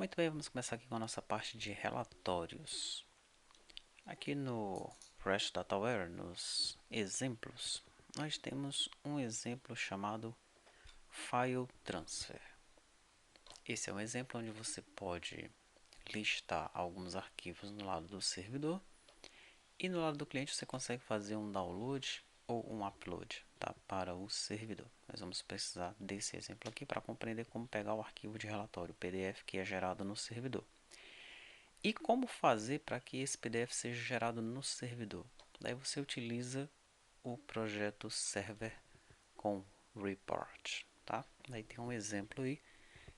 Muito bem, vamos começar aqui com a nossa parte de relatórios. Aqui no REST DataWare, nos exemplos, nós temos um exemplo chamado File Transfer. Esse é um exemplo onde você pode listar alguns arquivos no lado do servidor e no lado do cliente você consegue fazer um download ou um upload, tá, para o servidor. Nós vamos precisar desse exemplo aqui para compreender como pegar o arquivo de relatório PDF que é gerado no servidor. E como fazer para que esse PDF seja gerado no servidor? Daí você utiliza o projeto Server com Report, tá? Daí tem um exemplo aí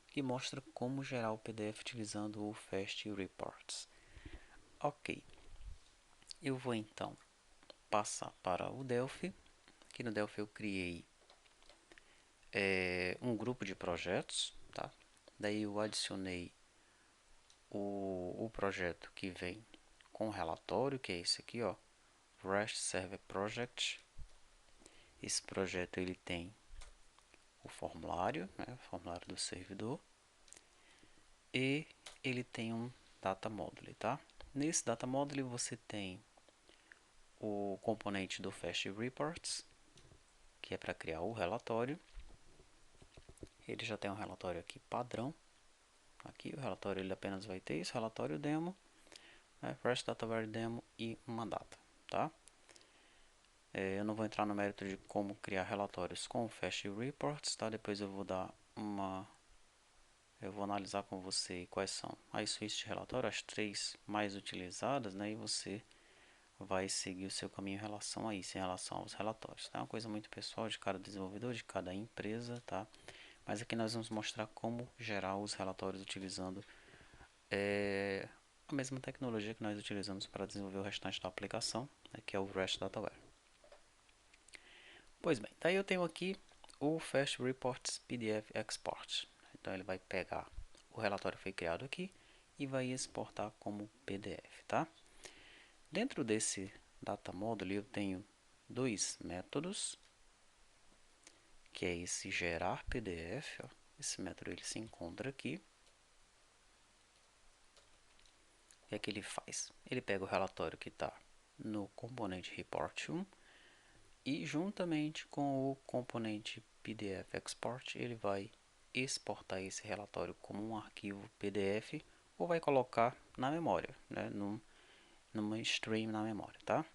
que mostra como gerar o PDF utilizando o Fast Reports. Ok, eu vou então passar para o Delphi. Aqui no Delphi eu criei um grupo de projetos, tá? Daí eu adicionei o projeto que vem com relatório, que é esse aqui, ó, REST Server Project. Esse projeto ele tem o formulário, né, o formulário do servidor, e ele tem um data module, tá? Nesse data module você tem o componente do Fast Reports, que é para criar o relatório. Ele já tem um relatório aqui padrão. Aqui o relatório ele apenas vai ter esse relatório demo, né, REST DataWare demo e uma data, tá? Eu não vou entrar no mérito de como criar relatórios com o Fast Reports, tá? Depois eu vou analisar com você quais são as suítes de relatório, as três mais utilizadas, né? E você vai seguir o seu caminho em relação a isso, em relação aos relatórios, tá? É uma coisa muito pessoal de cada desenvolvedor, de cada empresa, tá? Mas aqui nós vamos mostrar como gerar os relatórios utilizando a mesma tecnologia que nós utilizamos para desenvolver o restante da aplicação, né, que é o REST DataWare. Pois bem, daí eu tenho aqui o Fast Reports PDF Export. Então ele vai pegar o relatório que foi criado aqui e vai exportar como PDF, tá? Dentro desse data module eu tenho dois métodos, que é esse gerar PDF, ó. Esse método ele se encontra aqui. O que é que ele faz? Ele pega o relatório que está no componente report 1 e juntamente com o componente PDF Export ele vai exportar esse relatório como um arquivo PDF ou vai colocar na memória, né, numa stream na memória, tá?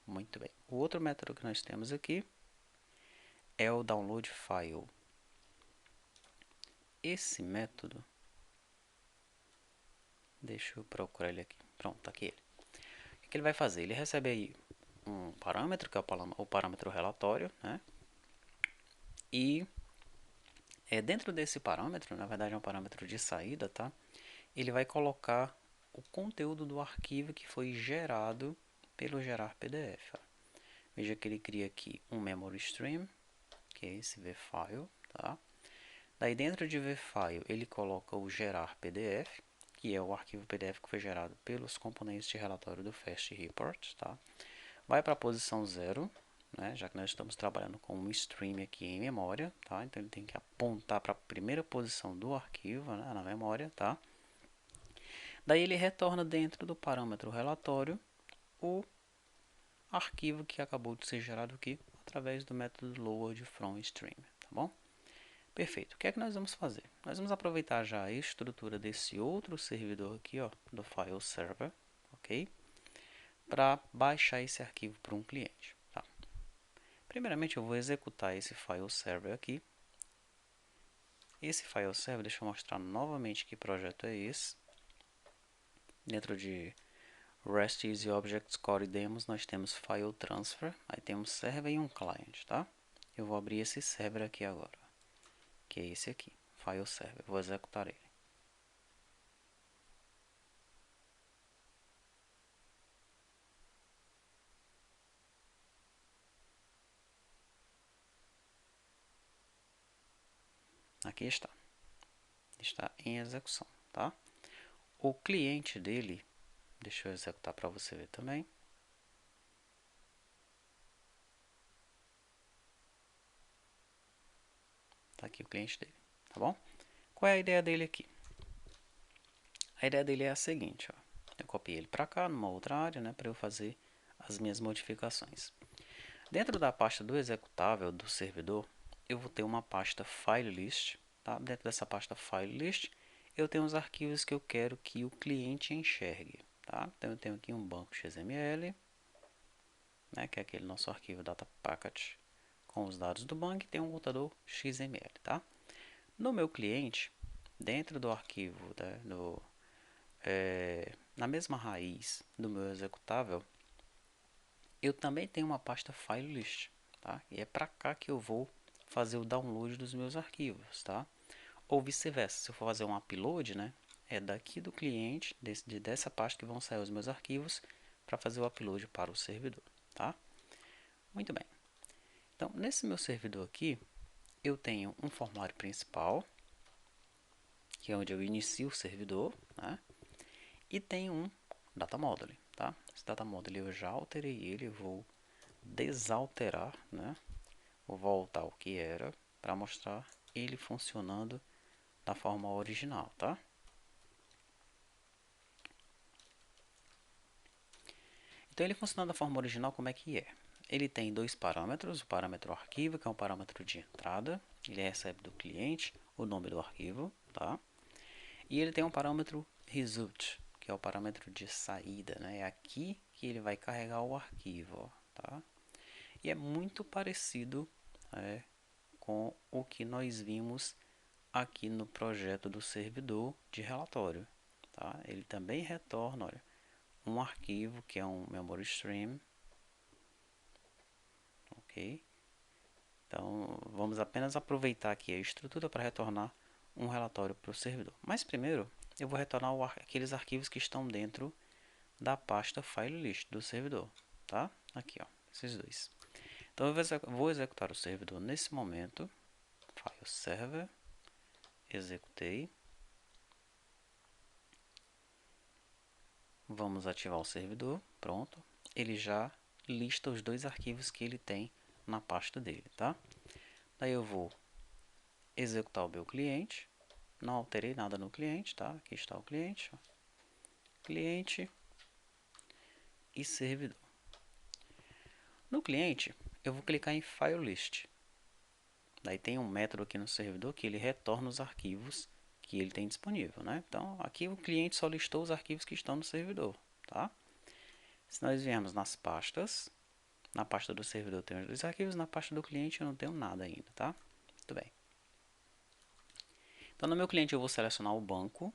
Muito bem. O outro método que nós temos aqui é o download file. Esse método, deixa eu procurar ele aqui. Pronto, tá aqui ele. O que ele vai fazer? Ele recebe aí um parâmetro, que é o parâmetro relatório, né? E dentro desse parâmetro, na verdade é um parâmetro de saída, tá? Ele vai colocar o conteúdo do arquivo que foi gerado pelo gerar PDF. Ó. Veja que ele cria aqui um memory stream, que é esse vfile, tá? Daí dentro de vfile ele coloca o gerar PDF, que é o arquivo PDF que foi gerado pelos componentes de relatório do Fast Report, tá? Vai para a posição 0, né, já que nós estamos trabalhando com um stream aqui em memória, tá? Então ele tem que apontar para a primeira posição do arquivo, né, na memória, tá? Daí ele retorna dentro do parâmetro relatório o arquivo que acabou de ser gerado aqui através do método load from stream, tá bom? Perfeito. O que é que nós vamos fazer? Nós vamos aproveitar já a estrutura desse outro servidor aqui, ó, do file server, ok? Para baixar esse arquivo para um cliente. Tá? Primeiramente eu vou executar esse file server aqui. Esse file server, deixa eu mostrar novamente que projeto é esse. Dentro de REST Easy Objects Core Demos nós temos file transfer, aí temos server e um client, tá? Eu vou abrir esse server aqui agora, que é esse aqui, file server. Vou executar ele. Aqui está. Está em execução, tá? O cliente dele, deixa eu executar para você ver também. Tá aqui o cliente dele, tá bom? Qual é a ideia dele aqui? A ideia dele é a seguinte, ó. Eu copiei ele para cá, numa outra área, né, para eu fazer as minhas modificações. Dentro da pasta do executável do servidor, eu vou ter uma pasta file list, tá? Dentro dessa pasta file list, eu tenho os arquivos que eu quero que o cliente enxergue, tá? Então eu tenho aqui um banco XML, né, que é aquele nosso arquivo data package com os dados do banco, e tem um computador XML, tá? No meu cliente, dentro do arquivo, né, na mesma raiz do meu executável, eu também tenho uma pasta file list, tá? E é para cá que eu vou fazer o download dos meus arquivos, tá? Ou vice-versa, se eu for fazer um upload, né, é daqui do cliente, dessa pasta que vão sair os meus arquivos para fazer o upload para o servidor, tá? Muito bem. Então, nesse meu servidor aqui, eu tenho um formulário principal, que é onde eu inicio o servidor, né? E tem um data model, tá? Esse data model eu já alterei ele, eu vou desalterar, né? Vou voltar ao que era para mostrar ele funcionando da forma original, tá? Então ele funciona da forma original, como é que é? Ele tem dois parâmetros, o parâmetro arquivo, que é um parâmetro de entrada, ele recebe do cliente o nome do arquivo, tá? E ele tem um parâmetro result, que é o parâmetro de saída, né? É aqui que ele vai carregar o arquivo, ó, tá? E é muito parecido com o que nós vimos aqui no projeto do servidor de relatório, tá? Ele também retorna, olha, um arquivo que é um memory stream, ok? Então vamos apenas aproveitar aqui a estrutura para retornar um relatório para o servidor. Mas primeiro eu vou retornar aqueles arquivos que estão dentro da pasta file list do servidor, tá? Aqui, ó, esses dois. Então eu vou executar o servidor nesse momento. File server, executei. Vamos ativar o servidor, pronto. Ele já lista os dois arquivos que ele tem na pasta dele, tá? Daí eu vou executar o meu cliente. Não alterei nada no cliente, tá? Aqui está o cliente, ó. Cliente e servidor. No cliente, eu vou clicar em File List. Daí tem um método aqui no servidor que ele retorna os arquivos que ele tem disponível, né? Então, aqui o cliente só listou os arquivos que estão no servidor, tá? Se nós viermos nas pastas, na pasta do servidor eu tenho os dois arquivos, na pasta do cliente eu não tenho nada ainda, tá? Muito bem. Então, no meu cliente eu vou selecionar o banco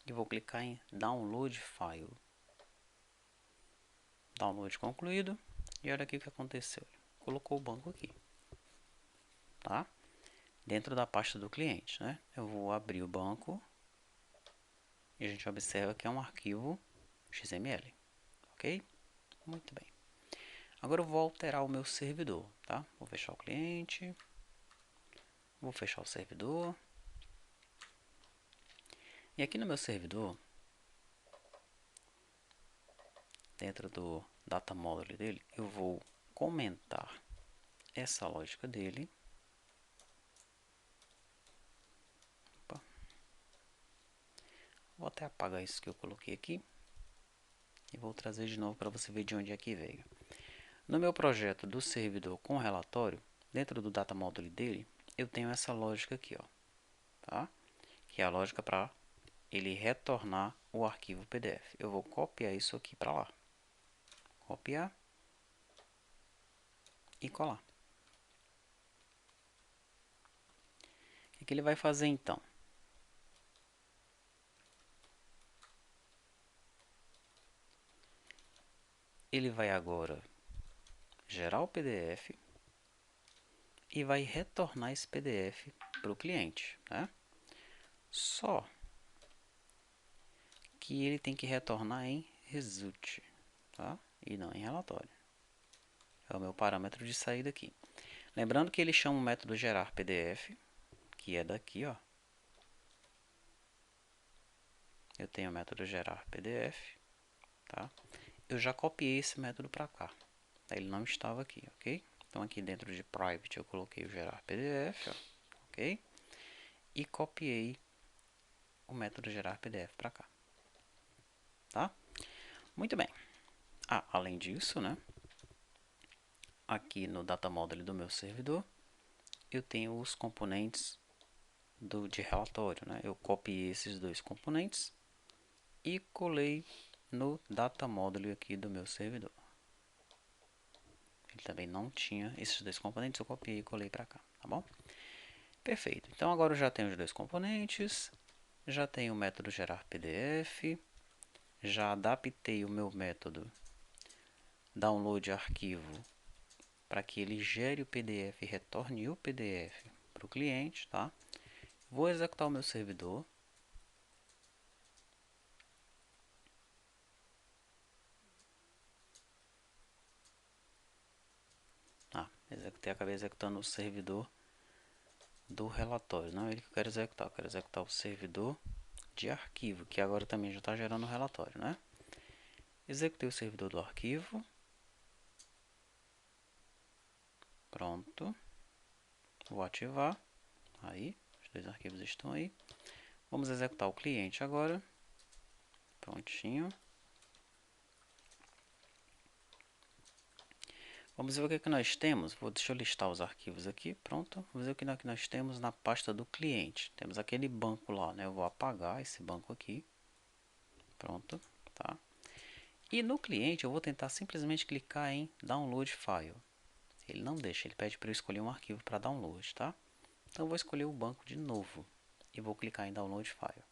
e vou clicar em Download File. Download concluído. E olha aqui o que aconteceu. Colocou o banco aqui, tá? Dentro da pasta do cliente, né? Eu vou abrir o banco e a gente observa que é um arquivo XML, ok? Muito bem. Agora eu vou alterar o meu servidor, tá? Vou fechar o cliente, vou fechar o servidor. E aqui no meu servidor, dentro do data model dele, eu vou comentar essa lógica dele. Opa. Vou até apagar isso que eu coloquei aqui e vou trazer de novo para você ver de onde é que veio. No meu projeto do servidor com relatório, dentro do data model dele, eu tenho essa lógica aqui, ó, tá? Que é a lógica para ele retornar o arquivo PDF. Eu vou copiar isso aqui para lá. Copiar e colar. O que ele vai fazer então? Ele vai agora gerar o PDF e vai retornar esse PDF para o cliente, né? Só que ele tem que retornar em result, tá? E não em relatório. É o meu parâmetro de saída aqui. Lembrando que ele chama o método gerar PDF, que é daqui, ó. Eu tenho o método gerar PDF, tá? Eu já copiei esse método para cá. Ele não estava aqui, ok? Então aqui dentro de private eu coloquei o gerar PDF, ó, ok? E copiei o método gerar PDF para cá. tá? Muito bem. Além disso, né? Aqui no data model do meu servidor, eu tenho os componentes de relatório, né? Eu copiei esses dois componentes e colei no data model aqui do meu servidor. Ele também não tinha esses dois componentes, eu copiei e colei para cá, tá bom? Perfeito. Então agora eu já tenho os dois componentes, já tenho o método gerar PDF, já adaptei o meu método download arquivo para que ele gere o PDF e retorne o PDF para o cliente, tá? Vou executar o meu servidor. Executei, acabei executando o servidor do relatório. Não é ele que eu quero executar. Eu quero executar o servidor de arquivo, que agora também já está gerando o relatório, né? Executei o servidor do arquivo. Pronto. Vou ativar. Aí, os dois arquivos estão aí. Vamos executar o cliente agora. Prontinho. Vamos ver o que, que nós temos. Deixa eu listar os arquivos aqui. Pronto. Vamos ver o que nós temos na pasta do cliente. Temos aquele banco lá, né? Eu vou apagar esse banco aqui. Pronto. Tá. E no cliente eu vou tentar simplesmente clicar em Download File. Ele não deixa, ele pede para eu escolher um arquivo para download, tá? Então eu vou escolher o banco de novo e vou clicar em Download File.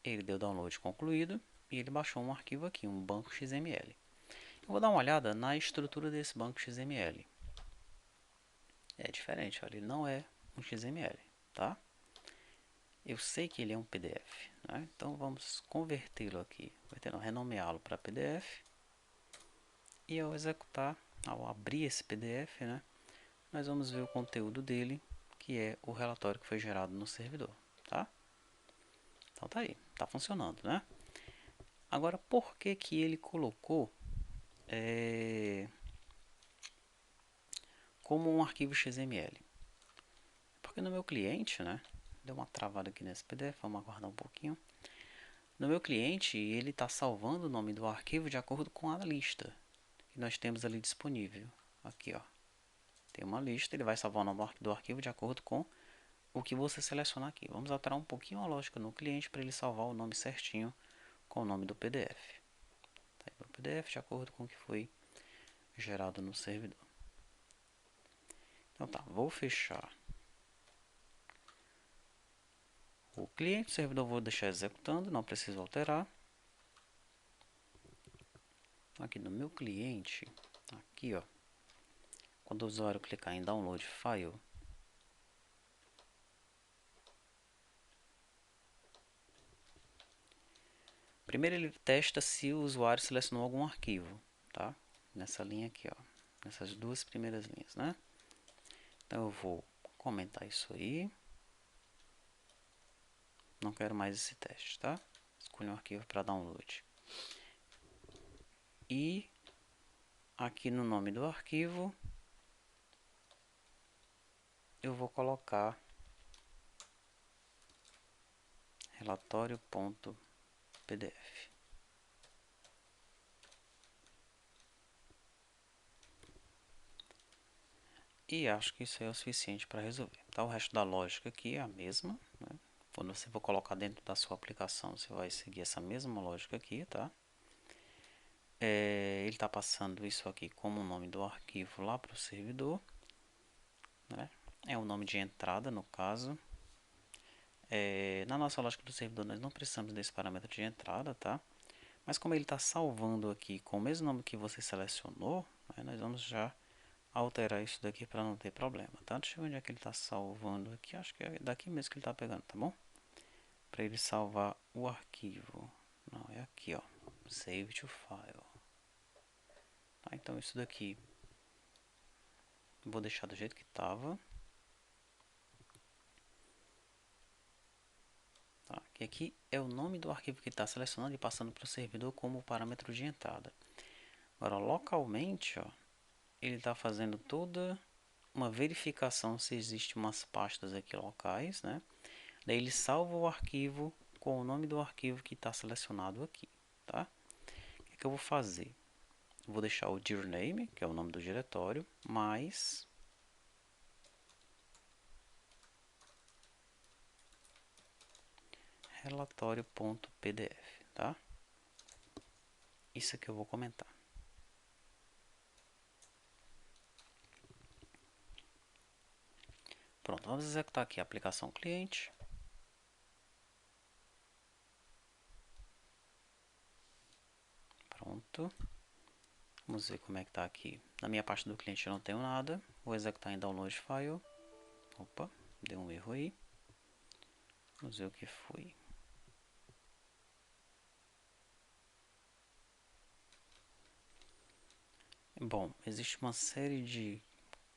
Ele deu download concluído e ele baixou um arquivo aqui, um banco XML. Eu vou dar uma olhada na estrutura desse banco XML. É diferente, olha, ele não é um XML, tá? Eu sei que ele é um PDF, né? Então vamos convertê-lo aqui, renomeá-lo para PDF. E ao executar, ao abrir esse PDF, né, nós vamos ver o conteúdo dele, que é o relatório que foi gerado no servidor, tá? Então tá aí, tá funcionando, né? Agora, por que que ele colocou como um arquivo XML? Porque no meu cliente, né, deu uma travada aqui nesse PDF, vamos aguardar um pouquinho. No meu cliente, ele está salvando o nome do arquivo de acordo com a lista que nós temos ali disponível. Aqui, ó, tem uma lista, ele vai salvar o nome do arquivo de acordo com o que você selecionar aqui. Vamos alterar um pouquinho a lógica no cliente para ele salvar o nome certinho com o nome do PDF. Tá aí, o PDF de acordo com o que foi gerado no servidor. Então tá, vou fechar o cliente, o servidor vou deixar executando, não preciso alterar. Aqui no meu cliente, aqui ó, quando o usuário clicar em Download File, primeiro ele testa se o usuário selecionou algum arquivo, tá? Nessa linha aqui, ó, nessas duas primeiras linhas, né? Então eu vou comentar isso aí. Não quero mais esse teste, tá? Escolhi um arquivo para download. E aqui no nome do arquivo eu vou colocar relatório.pdf. E acho que isso é o suficiente para resolver. Tá? O resto da lógica aqui é a mesma, né? Quando você for colocar dentro da sua aplicação, você vai seguir essa mesma lógica aqui, tá? Ele está passando isso aqui como o nome do arquivo lá para o servidor, né? É o nome de entrada no caso. Na nossa lógica do servidor nós não precisamos desse parâmetro de entrada, tá? Mas como ele está salvando aqui com o mesmo nome que você selecionou, né, nós vamos já alterar isso daqui para não ter problema, tá? Deixa eu ver onde é que ele está salvando aqui, acho que é daqui mesmo que ele está pegando, tá bom? Para ele salvar o arquivo, não, é aqui ó, Save to File. Tá, então isso daqui vou deixar do jeito que estava. Tá, que aqui é o nome do arquivo que está selecionando e passando para o servidor como parâmetro de entrada. Agora localmente, ó, ele está fazendo toda uma verificação se existe umas pastas aqui locais, né? Daí ele salva o arquivo com o nome do arquivo que está selecionado aqui, tá? O que eu vou fazer? Vou deixar o dir name, que é o nome do diretório, mais relatório.pdf, tá? Isso aqui eu vou comentar. Pronto, vamos executar aqui a aplicação cliente. Pronto. Vamos ver como é que está aqui. Na minha parte do cliente eu não tenho nada. Vou executar em download file. Opa, deu um erro aí. Vamos ver o que foi. Bom, existe uma série de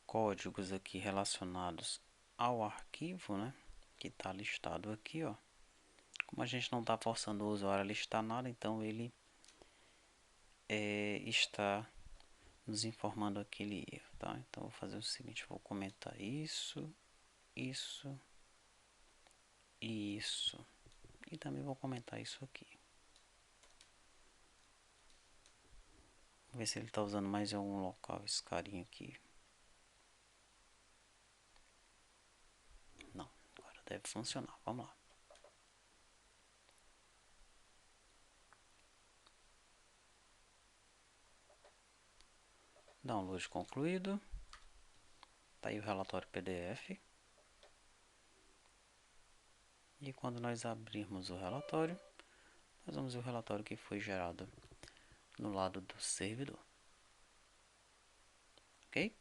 códigos aqui relacionados ao arquivo, né? Que está listado aqui, ó. Como a gente não está forçando o usuário a listar nada, então ele está nos informando aquele erro, tá? Então vou fazer o seguinte, vou comentar isso, isso e isso. E também vou comentar isso aqui. Vou ver se ele está usando mais em algum local esse carinha aqui. Não, agora deve funcionar. Vamos lá. Download concluído. Tá aí o relatório PDF. E quando nós abrirmos o relatório, nós vamos ver o relatório que foi gerado no lado do servidor. Ok?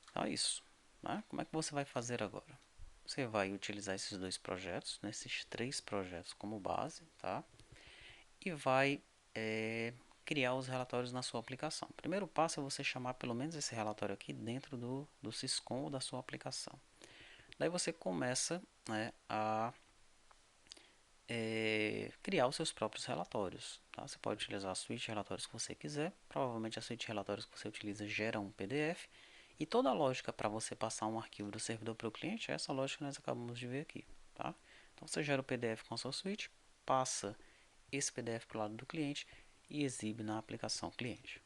Então é isso. Né? Como é que você vai fazer agora? Você vai utilizar esses dois projetos, né? Esses três projetos como base, tá? E vai criar os relatórios na sua aplicação. O primeiro passo é você chamar pelo menos esse relatório aqui dentro do Syscom da sua aplicação. Daí você começa, né, a criar os seus próprios relatórios. Tá? Você pode utilizar a suíte de relatórios que você quiser. Provavelmente a suíte de relatórios que você utiliza gera um PDF. E toda a lógica para você passar um arquivo do servidor para o cliente é essa lógica que nós acabamos de ver aqui. Tá? Então você gera o PDF com a sua suíte, passa esse PDF para o lado do cliente e exibe na aplicação cliente.